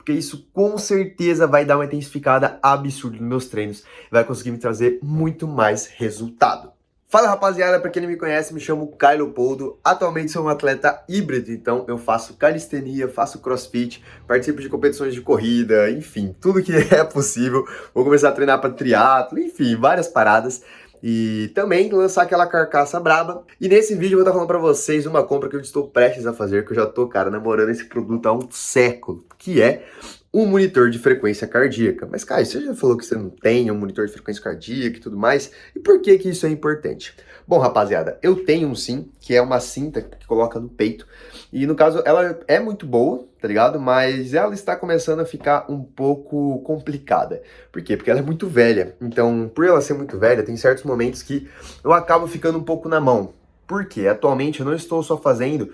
porque isso com certeza vai dar uma intensificada absurda nos meus treinos e vai conseguir me trazer muito mais resultado. Fala rapaziada, pra quem não me conhece, me chamo Caio Leopoldo, atualmente sou um atleta híbrido, então eu faço calistenia, faço crossfit, participo de competições de corrida, enfim, tudo que é possível, vou começar a treinar para triatlo, enfim, várias paradas. E também lançar aquela carcaça braba. E nesse vídeo eu vou estar falando pra vocês uma compra que eu estou prestes a fazer, que eu já tô, cara, namorando esse produto há um século, que é um monitor de frequência cardíaca. Mas, Caio, você já falou que você não tem um monitor de frequência cardíaca e tudo mais, e por que que isso é importante? Bom, rapaziada, eu tenho um sim, que é uma cinta que coloca no peito, e no caso ela é muito boa, tá ligado? Mas ela está começando a ficar um pouco complicada. Por quê? Porque ela é muito velha, então por ela ser muito velha, tem certos momentos que eu acabo ficando um pouco na mão. Por quê? Atualmente eu não estou só fazendo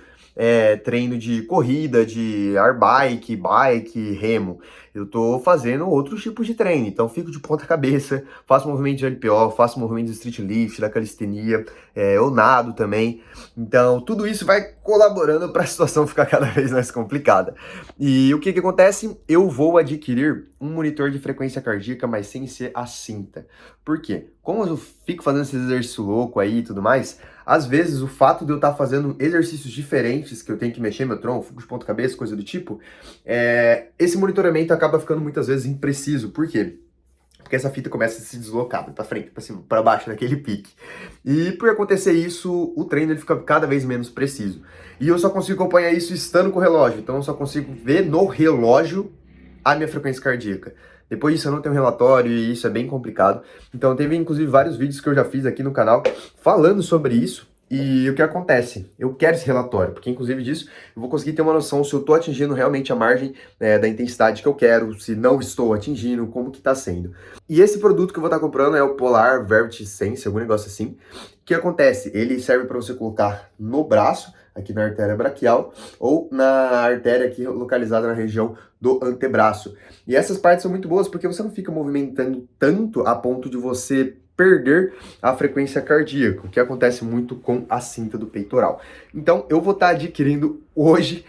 treino de corrida, de airbike, bike, remo. Eu tô fazendo outros tipos de treino, então fico de ponta cabeça, faço movimento de LPO, faço movimento de street lift, da calistenia, eu nado também. Então tudo isso vai colaborando para a situação ficar cada vez mais complicada. E o que que acontece? Eu vou adquirir um monitor de frequência cardíaca, mas sem ser a cinta. Por quê? Como eu fico fazendo esse exercício louco aí e tudo mais, às vezes o fato de eu estar fazendo exercícios diferentes, que eu tenho que mexer meu tronco, fico de ponta cabeça, coisa do tipo, esse monitoramento acaba ficando muitas vezes impreciso. Por quê? Porque essa fita começa a se deslocar para frente, para cima, para baixo, naquele pique. E por acontecer isso, o treino ele fica cada vez menos preciso. E eu só consigo acompanhar isso estando com o relógio, então eu só consigo ver no relógio a minha frequência cardíaca. Depois disso eu não tenho relatório e isso é bem complicado. Então teve inclusive vários vídeos que eu já fiz aqui no canal falando sobre isso. E o que acontece? Eu quero esse relatório, porque inclusive disso eu vou conseguir ter uma noção se eu estou atingindo realmente a margem da intensidade que eu quero, se não estou atingindo, como que está sendo. E esse produto que eu vou estar comprando é o Polar Verity Sense, algum negócio assim. O que acontece? Ele serve para você colocar no braço, aqui na artéria braquial, ou na artéria aqui localizada na região do antebraço. E essas partes são muito boas porque você não fica movimentando tanto a ponto de você perder a frequência cardíaca, o que acontece muito com a cinta do peitoral. Então eu vou estar adquirindo hoje,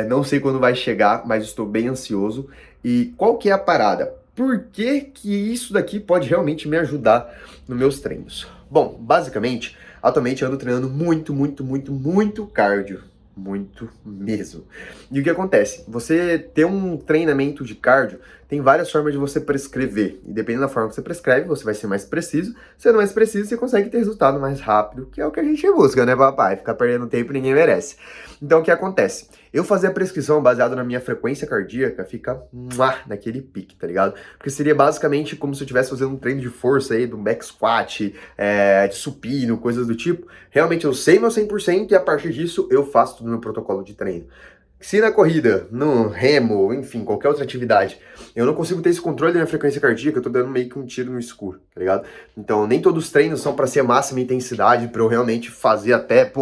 não sei quando vai chegar, mas estou bem ansioso. E qual que é a parada? Por que que isso daqui pode realmente me ajudar nos meus treinos? Bom, basicamente, atualmente eu ando treinando muito cardio. Muito mesmo. E o que acontece? Você ter um treinamento de cardio, tem várias formas de você prescrever. E dependendo da forma que você prescreve, você vai ser mais preciso. Sendo mais preciso, você consegue ter resultado mais rápido, que é o que a gente busca, né, papai? Ficar perdendo tempo ninguém merece. Então, o que acontece? Eu fazer a prescrição baseada na minha frequência cardíaca fica naquele pique, tá ligado? Porque seria basicamente como se eu estivesse fazendo um treino de força aí, do back squat, de supino, coisas do tipo. Realmente eu sei meu 100% e a partir disso eu faço todo o meu protocolo de treino. Se na corrida, no remo, enfim, qualquer outra atividade, eu não consigo ter esse controle da minha frequência cardíaca, eu tô dando meio que um tiro no escuro, tá ligado? Então, nem todos os treinos são para ser máxima intensidade, para eu realmente fazer até,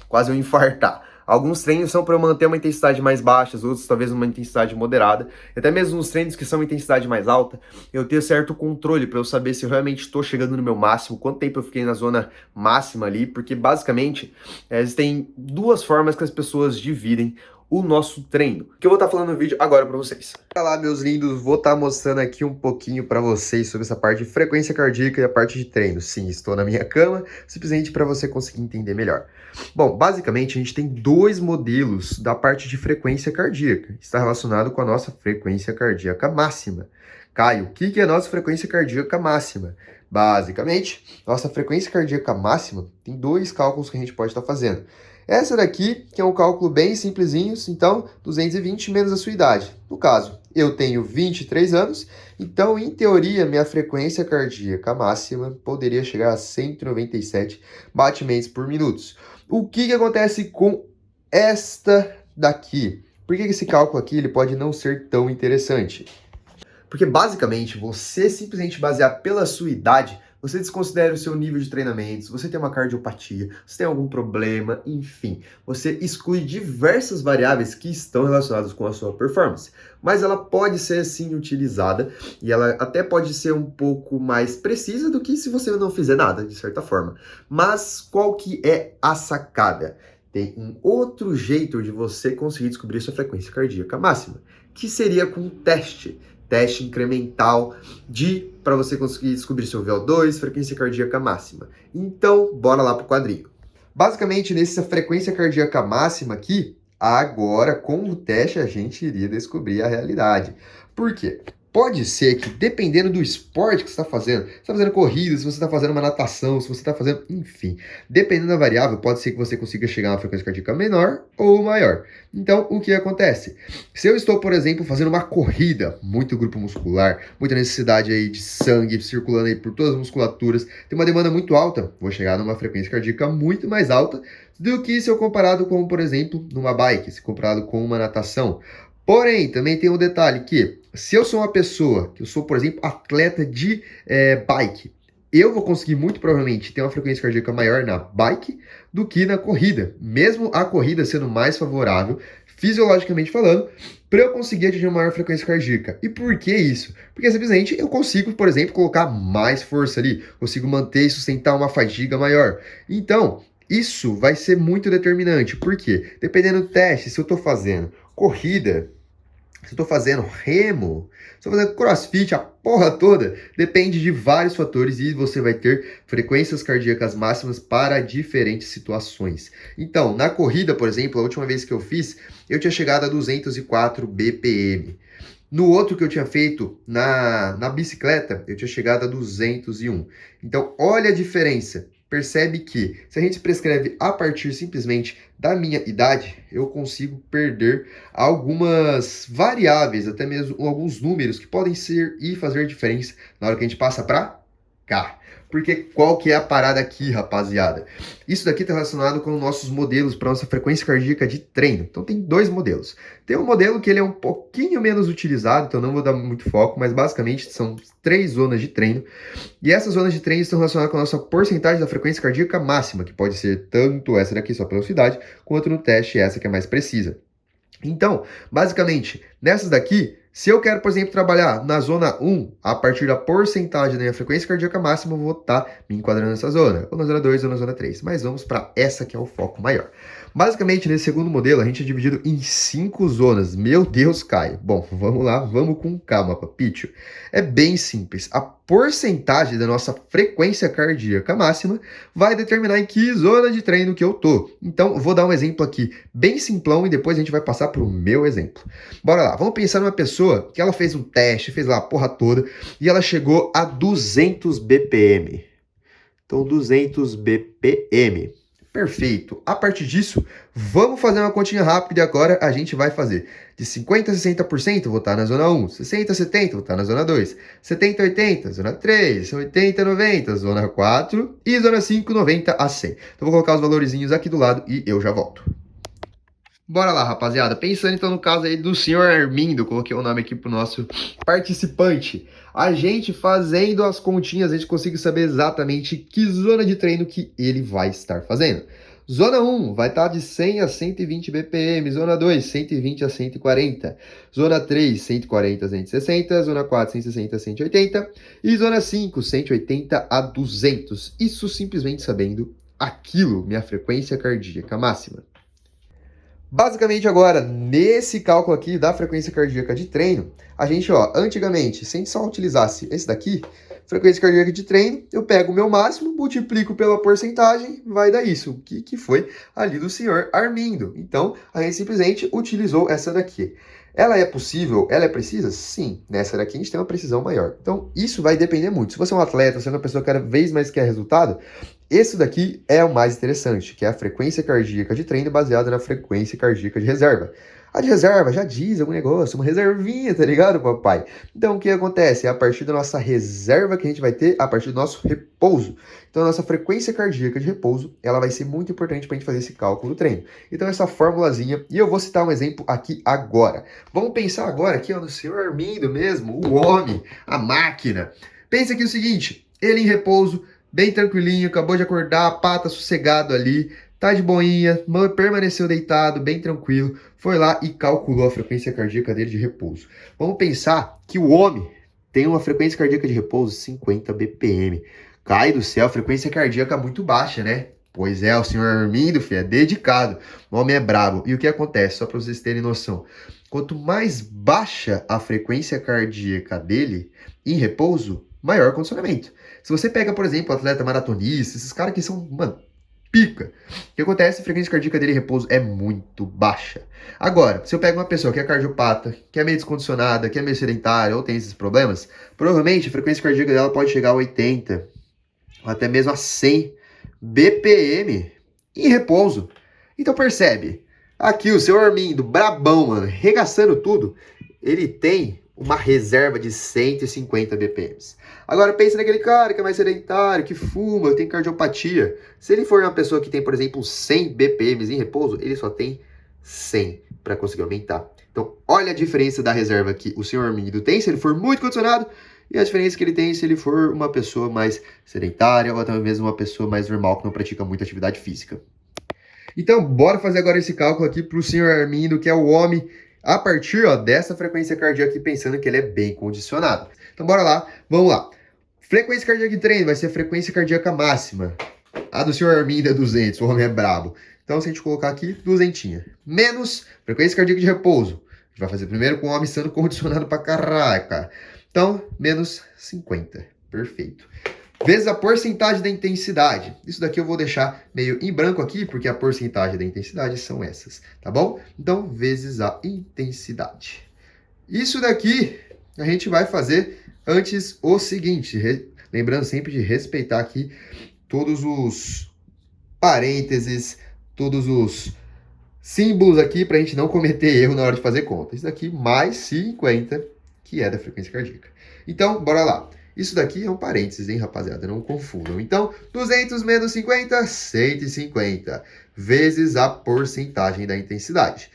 quase eu infartar. Alguns treinos são para eu manter uma intensidade mais baixa, outros talvez uma intensidade moderada. Até mesmo nos treinos que são intensidade mais alta, eu tenho certo controle para eu saber se eu realmente estou chegando no meu máximo, quanto tempo eu fiquei na zona máxima ali, porque basicamente existem duas formas que as pessoas dividem o nosso treino, que eu vou estar falando no vídeo agora para vocês. Olá, meus lindos, vou estar mostrando aqui um pouquinho para vocês sobre essa parte de frequência cardíaca e a parte de treino. Sim, estou na minha cama, simplesmente para você conseguir entender melhor. Bom, basicamente a gente tem dois modelos da parte de frequência cardíaca. Está relacionado com a nossa frequência cardíaca máxima. Caio, o que é a nossa frequência cardíaca máxima? Basicamente, nossa frequência cardíaca máxima tem dois cálculos que a gente pode estar fazendo. Essa daqui, que é um cálculo bem simplesinho, então 220 menos a sua idade. No caso, eu tenho 23 anos, então em teoria minha frequência cardíaca máxima poderia chegar a 197 batimentos por minuto. O que acontece com esta daqui? Por que esse cálculo aqui ele pode não ser tão interessante? Porque basicamente você simplesmente basear pela sua idade, você desconsidera o seu nível de treinamentos, você tem uma cardiopatia, você tem algum problema, enfim. Você exclui diversas variáveis que estão relacionadas com a sua performance. Mas ela pode ser sim utilizada e ela até pode ser um pouco mais precisa do que se você não fizer nada, de certa forma. Mas qual que é a sacada? Tem um outro jeito de você conseguir descobrir sua frequência cardíaca máxima, que seria com teste incremental para você conseguir descobrir seu VO2, frequência cardíaca máxima. Então, bora lá pro quadrinho. Basicamente, nessa frequência cardíaca máxima aqui, agora com o teste a gente iria descobrir a realidade. Por quê? Pode ser que, dependendo do esporte que você está fazendo, se está fazendo corrida, se você está fazendo uma natação, se você está fazendo, enfim, dependendo da variável, pode ser que você consiga chegar a uma frequência cardíaca menor ou maior. Então, o que acontece? Se eu estou, por exemplo, fazendo uma corrida, muito grupo muscular, muita necessidade aí de sangue circulando aí por todas as musculaturas, tem uma demanda muito alta, vou chegar numa frequência cardíaca muito mais alta do que se eu comparado com, por exemplo, numa bike, se comparado com uma natação. Porém, também tem um detalhe que, se eu sou uma pessoa, que eu sou, por exemplo, atleta de bike, eu vou conseguir muito provavelmente ter uma frequência cardíaca maior na bike do que na corrida, mesmo a corrida sendo mais favorável, fisiologicamente falando, para eu conseguir atingir uma maior frequência cardíaca. E por que isso? Porque simplesmente eu consigo, por exemplo, colocar mais força ali, consigo manter e sustentar uma fadiga maior. Então, isso vai ser muito determinante. Por quê? Dependendo do teste, se eu estou fazendo corrida, se eu estou fazendo remo, se eu estou fazendo crossfit, a porra toda, depende de vários fatores e você vai ter frequências cardíacas máximas para diferentes situações. Então, na corrida, por exemplo, a última vez que eu fiz, eu tinha chegado a 204 BPM. No outro que eu tinha feito na bicicleta, eu tinha chegado a 201. Então, olha a diferença. Percebe que se a gente prescreve a partir simplesmente da minha idade, eu consigo perder algumas variáveis, até mesmo alguns números que podem ser e fazer diferença na hora que a gente passa para cá. Porque qual que é a parada aqui, rapaziada? Isso daqui está relacionado com nossos modelos para nossa frequência cardíaca de treino. Então tem dois modelos. Tem um modelo que ele é um pouquinho menos utilizado, então não vou dar muito foco, mas basicamente são 3 zonas de treino. E essas zonas de treino estão relacionadas com a nossa porcentagem da frequência cardíaca máxima, que pode ser tanto essa daqui só pela velocidade, quanto no teste essa que é mais precisa. Então, basicamente, nessas daqui, se eu quero, por exemplo, trabalhar na zona 1, a partir da porcentagem da minha frequência cardíaca máxima, eu vou estar me enquadrando nessa zona, ou na zona 2 ou na zona 3. Mas vamos para essa que é o foco maior. Basicamente, nesse segundo modelo, a gente é dividido em 5 zonas. Meu Deus, Caio. Bom, vamos lá, vamos com calma, papito. É bem simples. A porcentagem da nossa frequência cardíaca máxima vai determinar em que zona de treino que eu tô. Então, vou dar um exemplo aqui bem simplão e depois a gente vai passar para o meu exemplo. Bora lá, vamos pensar numa pessoa que ela fez um teste, fez lá a porra toda e ela chegou a 200 BPM. Então, 200 BPM. Perfeito. A partir disso, vamos fazer uma continha rápida e agora a gente vai fazer de 50% a 60% vou estar na zona 1, 60% a 70% vou estar na zona 2, 70% a 80%, zona 3, 80% a 90%, zona 4 e zona 5, 90 a 100. Então vou colocar os valorzinhos aqui do lado e eu já volto. Bora lá, rapaziada. Pensando então no caso aí do senhor Armindo, coloquei o nome aqui pro nosso participante. A gente fazendo as continhas, a gente consegue saber exatamente que zona de treino que ele vai estar fazendo. Zona 1 vai estar de 100 a 120 BPM, zona 2, 120 a 140, zona 3, 140 a 160, zona 4, 160 a 180 e zona 5, 180 a 200. Isso simplesmente sabendo aquilo, minha frequência cardíaca máxima. Basicamente agora, nesse cálculo aqui da frequência cardíaca de treino, a gente, antigamente, se a gente só utilizasse esse daqui, frequência cardíaca de treino, eu pego o meu máximo, multiplico pela porcentagem, vai dar isso, o que foi ali do senhor Armindo. Então, a gente simplesmente utilizou essa daqui. Ela é possível? Ela é precisa? Sim. Nessa daqui a gente tem uma precisão maior. Então, isso vai depender muito. Se você é um atleta, se é uma pessoa que cada vez mais quer resultado, esse daqui é o mais interessante, que é a frequência cardíaca de treino baseada na frequência cardíaca de reserva. A de reserva já diz algum negócio, uma reservinha, tá ligado, papai? Então, o que acontece? É a partir da nossa reserva que a gente vai ter, a partir do nosso repouso. Então, a nossa frequência cardíaca de repouso, ela vai ser muito importante para a gente fazer esse cálculo do treino. Então, essa formulazinha, e eu vou citar um exemplo aqui agora. Vamos pensar agora aqui, no senhor Armindo mesmo, o homem, a máquina. Pensa aqui o seguinte, ele em repouso, bem tranquilinho, acabou de acordar, pata sossegado ali, tá de boinha, permaneceu deitado, bem tranquilo, foi lá e calculou a frequência cardíaca dele de repouso. Vamos pensar que o homem tem uma frequência cardíaca de repouso 50 BPM. Cai do céu, frequência cardíaca muito baixa, né? Pois é, o senhor Armindo, filho, é dedicado. O homem é brabo. E o que acontece? Só para vocês terem noção. quanto mais baixa a frequência cardíaca dele em repouso, maior condicionamento. Se você pega, por exemplo, atleta maratonista, esses caras que são, mano, pica. O que acontece? A frequência cardíaca dele em repouso é muito baixa. Agora, se eu pego uma pessoa que é cardiopata, que é meio descondicionada, que é meio sedentária ou tem esses problemas, provavelmente a frequência cardíaca dela pode chegar a 80, ou até mesmo a 100 BPM em repouso. Então percebe, aqui o seu Armindo, brabão, mano, regaçando tudo, ele tem uma reserva de 150 BPMs. Agora pensa naquele cara que é mais sedentário, que fuma, tem cardiopatia. Se ele for uma pessoa que tem, por exemplo, 100 BPMs em repouso, ele só tem 100 para conseguir aumentar. Então, olha a diferença da reserva que o senhor Armindo tem, se ele for muito condicionado, e a diferença que ele tem se ele for uma pessoa mais sedentária ou até mesmo uma pessoa mais normal que não pratica muita atividade física. Então, bora fazer agora esse cálculo aqui para o senhor Armindo, que é o homem, a partir dessa frequência cardíaca aqui, pensando que ele é bem condicionado. Então, bora lá, vamos lá. Frequência cardíaca de treino vai ser a frequência cardíaca máxima. A do senhor Armindo é 200, o homem é brabo. Então, se a gente colocar aqui, 200. Menos frequência cardíaca de repouso. A gente vai fazer primeiro com o homem sendo condicionado pra caraca. Então, menos 50. Perfeito. Vezes a porcentagem da intensidade. Isso daqui eu vou deixar meio em branco aqui, porque a porcentagem da intensidade são essas, tá bom? Então, vezes a intensidade. Isso daqui a gente vai fazer antes o seguinte, lembrando sempre de respeitar aqui todos os parênteses, todos os símbolos aqui para a gente não cometer erro na hora de fazer conta. Isso daqui mais 50, que é da frequência cardíaca. Então, bora lá. Isso daqui é um parênteses, hein, rapaziada? Não confundam. Então, 200 menos 50, 150, vezes a porcentagem da intensidade.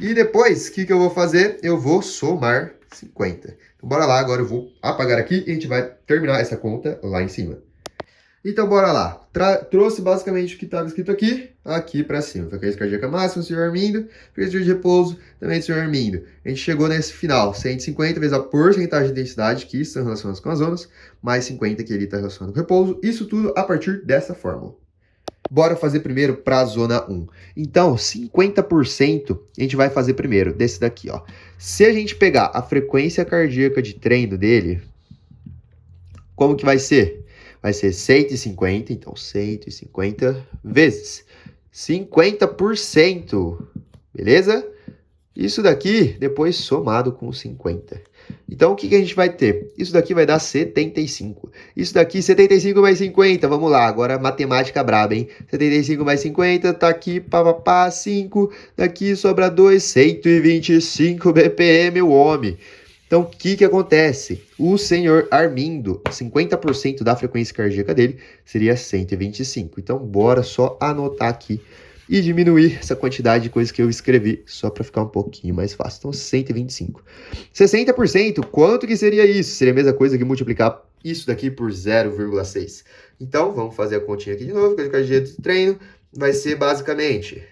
E depois, o que eu vou fazer? Eu vou somar 50. Então, bora lá. Agora eu vou apagar aqui e a gente vai terminar essa conta lá em cima. Então, bora lá. Trouxe basicamente o que estava escrito aqui para cima. Frequência cardíaca máxima, senhor Armindo. Frequência de repouso, também senhor Armindo. A gente chegou nesse final. 150 vezes a porcentagem de densidade, que estão relacionadas com as zonas, mais 50 que ele está relacionado com o repouso. Isso tudo a partir dessa fórmula. Bora fazer primeiro para a zona 1. Então, 50% a gente vai fazer primeiro, desse daqui, ó. Se a gente pegar a frequência cardíaca de treino dele, como que vai ser? Vai ser 150, então 150 vezes 50%, beleza? Isso daqui depois somado com 50. Então o que a gente vai ter? Isso daqui vai dar 75. Isso daqui, 75 mais 50, vamos lá, agora matemática braba, hein? 75 mais 50, tá aqui, pá, 5, daqui sobra 2, 125 BPM o homem. Então, o que acontece? O senhor Armindo, 50% da frequência cardíaca dele seria 125. Então, bora só anotar aqui e diminuir essa quantidade de coisas que eu escrevi, só para ficar um pouquinho mais fácil. Então, 125. 60%, quanto que seria isso? Seria a mesma coisa que multiplicar isso daqui por 0,6. Então, vamos fazer a continha aqui de novo. Frequência cardíaca de treino vai ser basicamente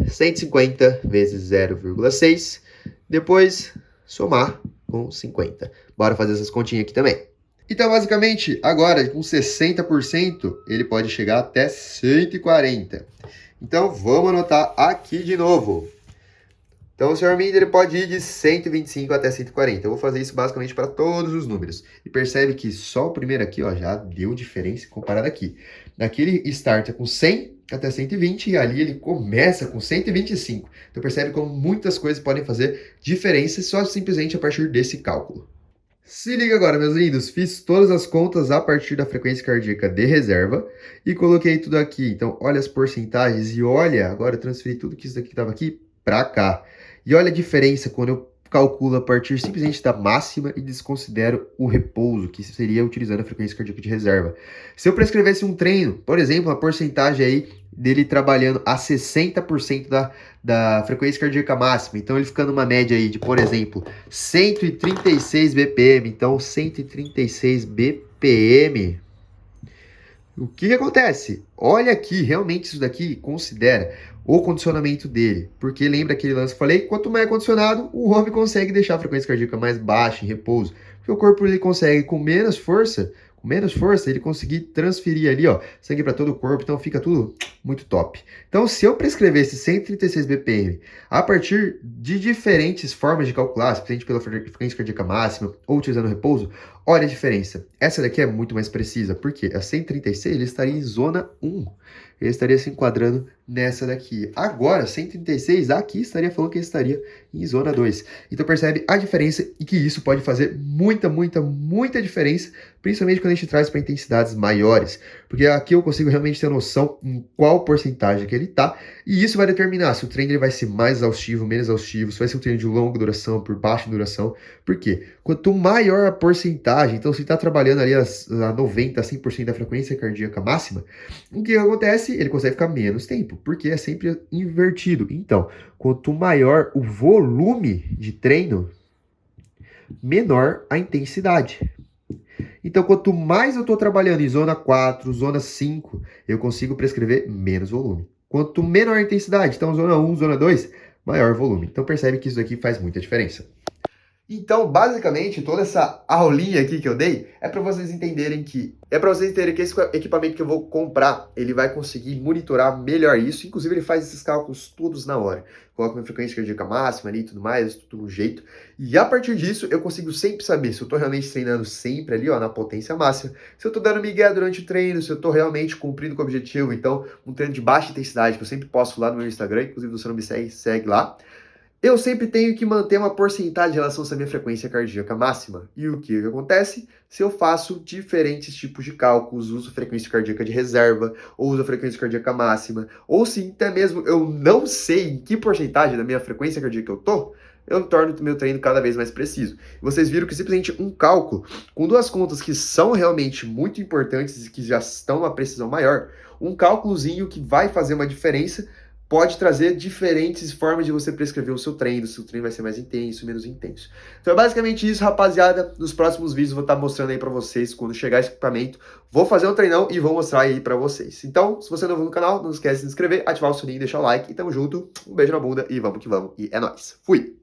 150 vezes 0,6. Depois, somar com 50. Bora fazer essas continhas aqui também. Então, basicamente, agora, com 60%, ele pode chegar até 140. Então, vamos anotar aqui de novo. Então, o senhor Armindo, ele pode ir de 125 até 140. Eu vou fazer isso basicamente para todos os números. E percebe que só o primeiro aqui, ó, já deu diferença comparado aqui. Daqui ele starta com 100 até 120 e ali ele começa com 125. Então percebe como muitas coisas podem fazer diferença só simplesmente a partir desse cálculo. Se liga agora, meus lindos, fiz todas as contas a partir da frequência cardíaca de reserva e coloquei tudo aqui. Então olha as porcentagens e olha, agora eu transferi tudo que isso daqui estava aqui para cá. E olha a diferença quando eu calculo a partir simplesmente da máxima e desconsidero o repouso, que seria utilizando a frequência cardíaca de reserva. Se eu prescrevesse um treino, por exemplo, a porcentagem aí dele trabalhando a 60% da frequência cardíaca máxima, então ele fica numa média aí de, por exemplo, 136 BPM, então 136 BPM. O que acontece? Olha aqui, realmente isso daqui considera o condicionamento dele, porque lembra aquele lance que eu falei, quanto mais condicionado, o homem consegue deixar a frequência cardíaca mais baixa, em repouso, porque o corpo ele consegue com menos força com menos força, ele conseguir transferir ali, ó, sangue para todo o corpo, então fica tudo muito top. Então, se eu prescrever esse 136 BPM a partir de diferentes formas de calcular, simplesmente pela frequência cardíaca máxima ou utilizando o repouso, olha a diferença. Essa daqui é muito mais precisa, porque a 136 ele estaria em zona 1. Ele estaria se enquadrando nessa daqui. Agora, 136 aqui estaria falando que ele estaria em zona 2. Então percebe a diferença e que isso pode fazer muita diferença, principalmente quando a gente traz para intensidades maiores. Porque aqui eu consigo realmente ter noção em qual porcentagem que ele está, e isso vai determinar se o treino ele vai ser mais exaustivo, menos exaustivo, se vai ser um treino de longa duração, por baixa duração. Por quê? Quanto maior a porcentagem, então se está trabalhando ali a 90%, a 100% da frequência cardíaca máxima, o que acontece? Ele consegue ficar menos tempo, porque é sempre invertido. Então, quanto maior o volume de treino, menor a intensidade. Então, quanto mais eu estou trabalhando em zona 4, zona 5, eu consigo prescrever menos volume. Quanto menor a intensidade, então zona 1, zona 2, maior volume. Então percebe que isso aqui faz muita diferença. Então, basicamente, toda essa aulinha aqui que eu dei é para vocês entenderem que esse equipamento que eu vou comprar, ele vai conseguir monitorar melhor isso. Inclusive, ele faz esses cálculos todos na hora. Coloca minha frequência cardíaca máxima ali e tudo mais, tudo no jeito. E a partir disso, eu consigo sempre saber se eu tô realmente treinando sempre ali, ó, na potência máxima, se eu tô dando migué durante o treino, se eu tô realmente cumprindo com o objetivo. Então, um treino de baixa intensidade, que eu sempre posto lá no meu Instagram, inclusive se você não me segue, segue lá. Eu sempre tenho que manter uma porcentagem em relação à minha frequência cardíaca máxima. E o que acontece? Se eu faço diferentes tipos de cálculos, uso frequência cardíaca de reserva, ou uso a frequência cardíaca máxima, ou se até mesmo eu não sei em que porcentagem da minha frequência cardíaca eu tô, eu torno o meu treino cada vez mais preciso. Vocês viram que simplesmente um cálculo, com duas contas que são realmente muito importantes e que já estão uma precisão maior, um cálculozinho que vai fazer uma diferença, pode trazer diferentes formas de você prescrever o seu treino, se o treino vai ser mais intenso, menos intenso. Então é basicamente isso, rapaziada. Nos próximos vídeos eu vou estar mostrando aí pra vocês quando chegar esse equipamento. Vou fazer um treinão e vou mostrar aí pra vocês. Então, se você é novo no canal, não esquece de se inscrever, ativar o sininho, deixar o like e tamo junto. Um beijo na bunda e vamos que vamos. E é nóis. Fui!